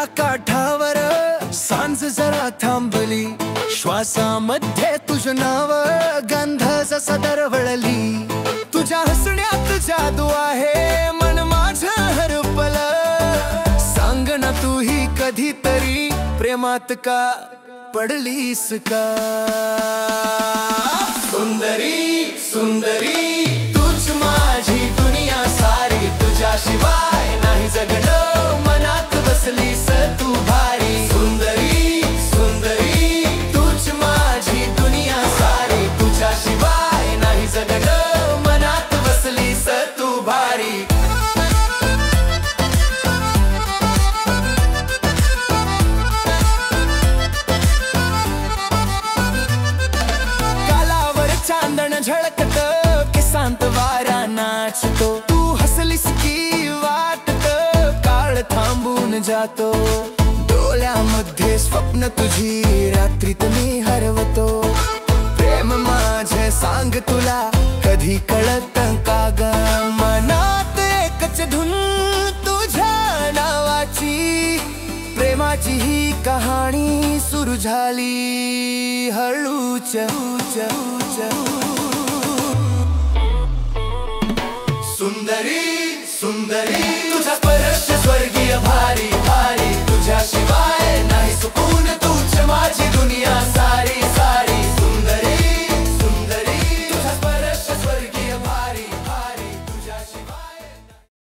नदीच्या काठावर सांज जरा थांबली, श्वासामध्ये तुझं नाव गंध जसा दरवळली. तुझ्या हसण्यात जादू आहे, मन माझं हरपलं. सांग ना तू ही कधीतरी प्रेमात का पडलीस का? सुंदरी सुंदरी तूच माझी दुनिया सारी, तुझ्याशिवाय नाही जगणं, मनात बसलीस तू भारी. सुंदरी सुंदरी तूच माझी दुनिया सारी, तुझ्याशिवाय नाही जगणं, मनात बसलीस तू भारी. चांदण झळकत, केसांत वारा नाचतो. तू हसलीस की वाटत काळ थांबून जातो. डोळ्यामध्ये स्वप्न तुझी रात्रीत मी हरवतो. प्रेम माझे सांग तुला कधी कळत का ग? मनात एकच धुन तुझ्या नावाची, प्रेमाची ही कहाणी सुरू झाली हळूच. सुंदरी सुंदरी